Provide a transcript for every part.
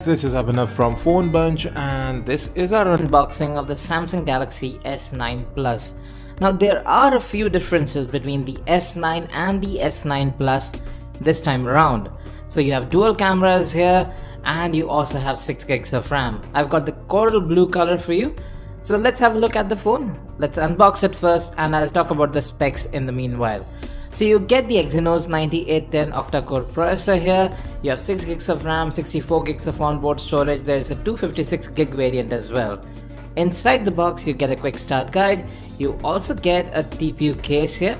This is Abhinav from Phone Bunch, and this is our Unboxing of the Samsung Galaxy S9 Plus. Now there are a few differences between the S9 and the S9 Plus this time around. So you have dual cameras here and you also have 6 gigs of RAM. I've got the coral blue color for you. So let's have a look at the phone. Let's unbox it first and I'll talk about the specs in the meanwhile. So you get the Exynos 9810 octa-core processor here. You have 6 gigs of RAM, 64 gigs of onboard storage. There is a 256 gig variant as well. Inside the box you get a quick start guide. You also get a TPU case here.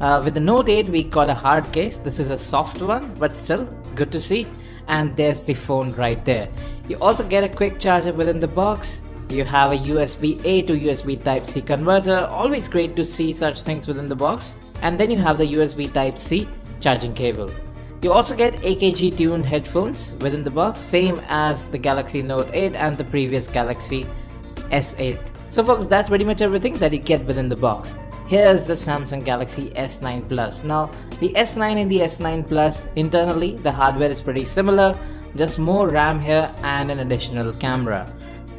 With the Note 8 we got a hard case. This is a soft one but still good to see. And there's the phone right there. You also get a quick charger within the box. You have a USB-A to USB Type-C converter. Always great to see such things within the box. And then you have the USB Type-C charging cable. You also get AKG tuned headphones within the box, same as the Galaxy Note 8 and the previous Galaxy S8. So folks, that's pretty much everything that you get within the box. Here's the Samsung Galaxy S9 Plus. Now the S9 and the S9 Plus, internally the hardware is pretty similar, just more RAM here and an additional camera.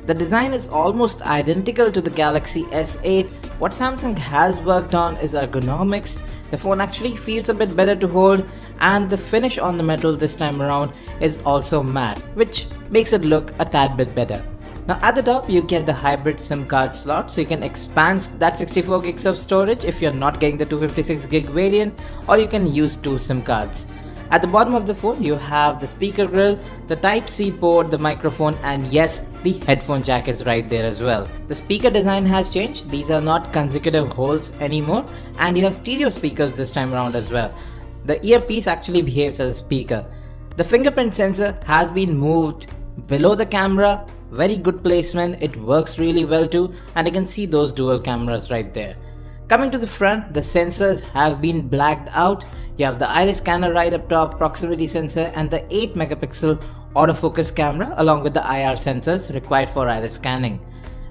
The design is almost identical to the Galaxy S8. What Samsung has worked on is ergonomics. The phone actually feels a bit better to hold and the finish on the metal this time around is also matte, which makes it look a tad bit better. Now at the top you get the hybrid SIM card slot, so you can expand that 64 gigs of storage if you're not getting the 256 gig variant, or you can use 2 SIM cards. At the bottom of the phone you have the speaker grill, the Type-C port, the microphone, and yes, the headphone jack is right there as well. The speaker design has changed. These are not consecutive holes anymore, and you have stereo speakers this time around as well. The earpiece actually behaves as a speaker. The fingerprint sensor has been moved below the camera. Very good placement, it works really well too, and you can see those dual cameras right there. Coming to the front, the sensors have been blacked out. You have the iris scanner right up top, proximity sensor, and the 8 megapixel autofocus camera along with the IR sensors required for iris scanning.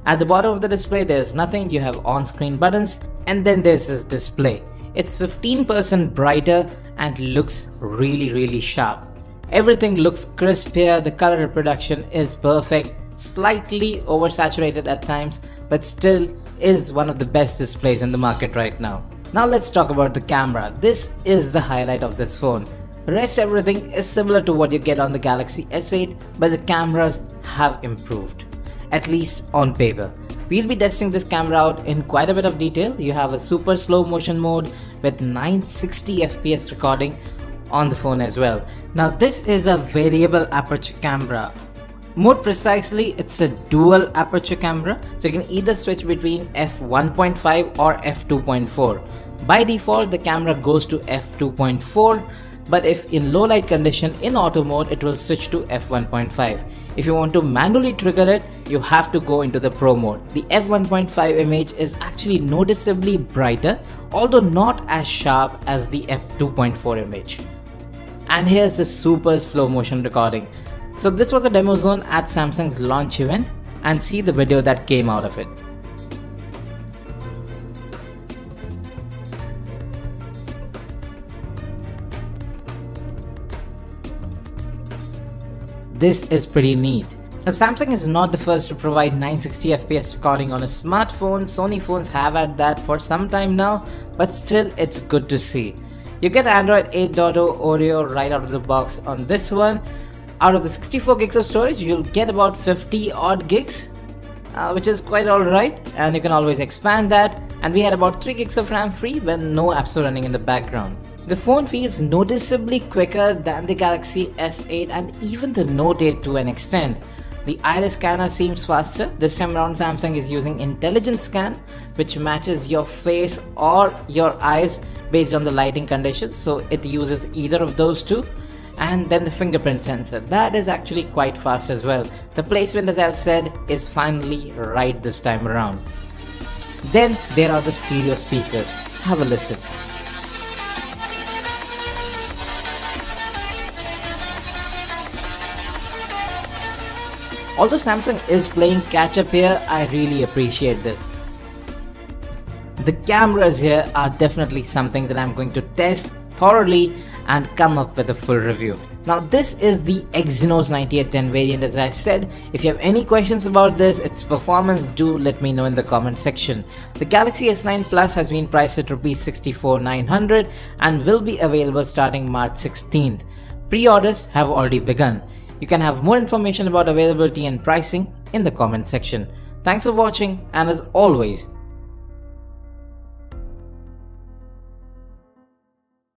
At the bottom of the display there is nothing. You have on-screen buttons, and then there's this display. It's 15% brighter and looks really sharp. Everything looks crisp here. The color reproduction is perfect, slightly oversaturated at times, but still is one of the best displays in the market right now. Now let's talk about the camera. This is the highlight of this phone. Rest everything is similar to what you get on the Galaxy S8, but the cameras have improved, at least on paper. We'll be testing this camera out in quite a bit of detail. You have a super slow motion mode with 960 FPS recording on the phone as well. Now this is a variable aperture camera. More precisely, it's a dual aperture camera, so you can either switch between f1.5 or f2.4. By default, the camera goes to f2.4, but if in low light condition in auto mode, it will switch to f1.5. If you want to manually trigger it, you have to go into the pro mode. The f1.5 image is actually noticeably brighter, although not as sharp as the f2.4 image. And here's a super slow motion recording. So this was a demo zone at Samsung's launch event, and see the video that came out of it. This is pretty neat. Now Samsung is not the first to provide 960 FPS recording on a smartphone. Sony phones have had that for some time now, but still it's good to see. You get Android 8.0 Oreo right out of the box on this one. Out of the 64 gigs of storage, you'll get about 50 odd gigs, which is quite alright, and you can always expand that. And we had about 3 gigs of RAM free when no apps were running in the background. The phone feels noticeably quicker than the Galaxy S8 and even the Note 8 to an extent. The iris scanner seems faster. This time around Samsung is using intelligent scan, which matches your face or your eyes based on the lighting conditions, so it uses either of those two. And then the fingerprint sensor, that is actually quite fast as well. The placement, as I've said, is finally right this time around. Then there are the stereo speakers. Have a listen. Although Samsung is playing catch up here, I really appreciate this. The cameras here are definitely something that I'm going to test thoroughly and come up with a full review. Now this is the Exynos 9810 variant. As I said, if you have any questions about this, its performance, do let me know in the comment section. The Galaxy S9 Plus has been priced at Rs 64,900 and will be available starting March 16th. Pre-orders have already begun. You can have more information about availability and pricing in the comment section. Thanks for watching, and as always,